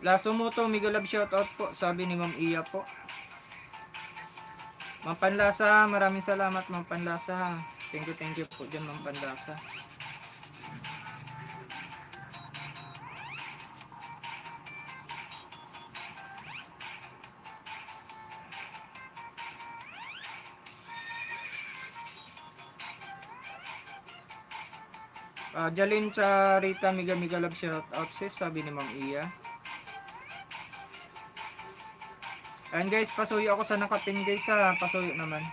Laso mo to, mega love shoutout po, sabi ni Ma'am Iya po. Ma'am Panlasa, maraming salamat Ma'am Panlasa. Thank you po dyan Ma'am Panlasa. Jalin sa Rita, mega love shoutout sis, sabi ni Ma'am Iya. Ayan guys, pasuyo ako sa nakapin guys ha, pasuyo naman.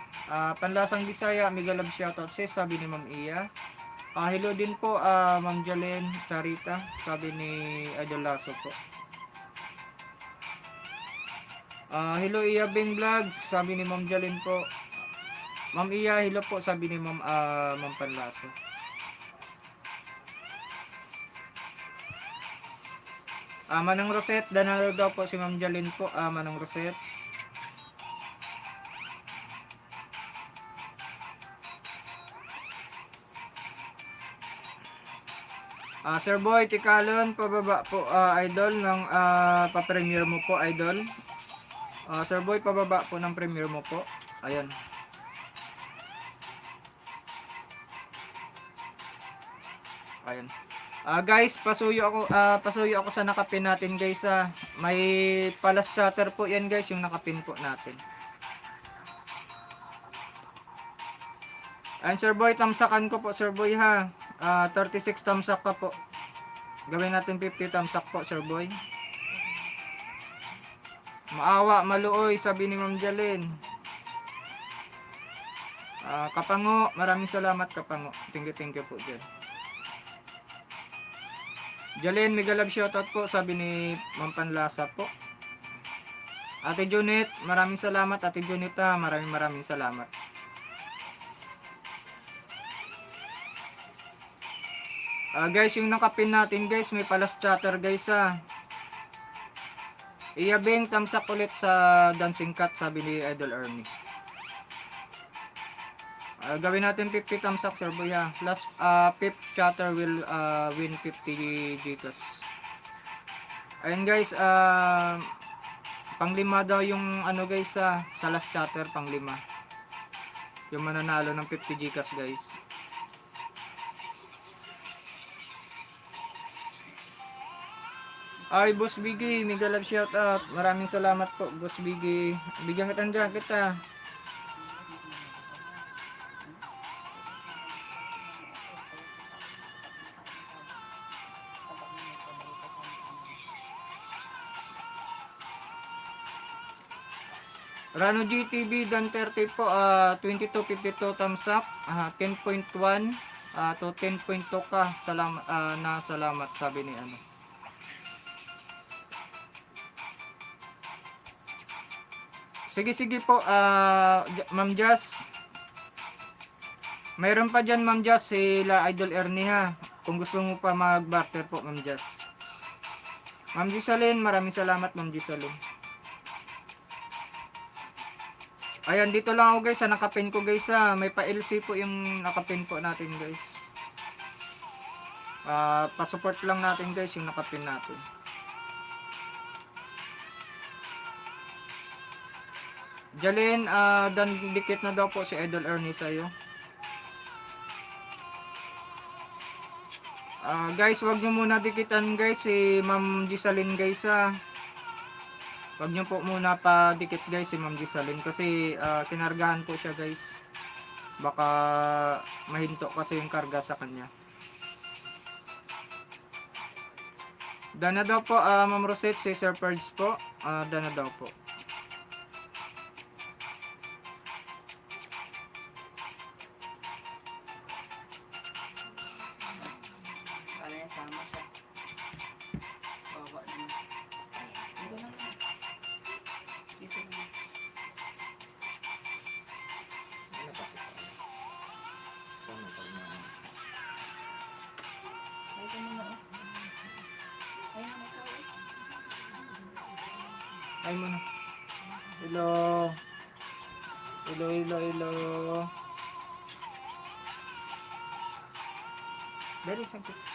Panlasang Bisaya, mega love shoutout sis, sabi ni Ma'am Iya. Hello din po Ma'am Jalen Charita, sabi ni Idol Lasso po. Hello Iya Bing Vlogs, sabi ni Ma'am Jalen po. Ma'am Iya, hello po, sabi ni Ma'am Panlaso. Manang Rosette, danalo daw po si Ma'am Jalen po, Manang Rosette. Sir Boy Tikalon, pababa po idol ng pa-premiere mo po idol. Sir Boy, pababa po ng premiere mo po. Ayan. Ayan. Guys, pasuyo ako sa nakapin natin guys. May palas chatter po 'yan guys, yung nakapin po natin. Ayan Sir Boy, tamsakan ko po Sir Boy ha. 36 tamsak ka po. Gawin natin 50 tamsak po Sir Boy. Maawa, maluoy, sabi ni Ma'am Jalen. Kapango, maraming salamat Kapango. Thank you po dyan. Jalen, mega love shoutout po, sabi ni Ma'am Panlasa po. Ate Junit, maraming salamat Ate Junita, maraming salamat. Guys, yung nakapin natin guys, may palas chatter guys Iyabing, tamsak ulit sa Dancing Cat, sabi ni Idol Ernie. Gawin natin 50 tamsak Sir Boy ha. Last 5th chatter will win 50 Gcash. Ayun guys, panglima daw yung ano guys sa last chatter, panglima. Yung mananalo ng 50 Gcash guys. Ay, Boss Biggie, mega love shout out. Maraming salamat po, Boss Biggie. Bigyan kita ng jacket Rano GTV Dan 30 po, 2252 thumbs up, 10.1 to 10.2 ka. Salamat sabi ni ano. Sige po, Ma'am Jazz. Mayroon pa dyan Ma'am Jazz, sila Idol Ernie ha. Kung gusto mo pa mag-barter po Ma'am Jazz. Ma'am Gisalin, maraming salamat Ma'am Gisalin. Ayan, dito lang ako guys sa nakapin ko guys May pa-LC po yung nakapin po natin guys. Pa-support lang natin guys yung nakapin natin. Jalen, dan dikit na daw po si Idol Ernie sa'yo. Guys, wag nyo muna dikitan guys si Ma'am Gisalin guys Wag nyo po muna pa dikit guys si Ma'am Gisalin kasi kinargahan po siya guys. Baka mahinto kasi yung karga sa kanya. Dana daw po Ma'am Rosette, si Sir Perds po. Dana daw po. Ay mo na. Hello. Very simple.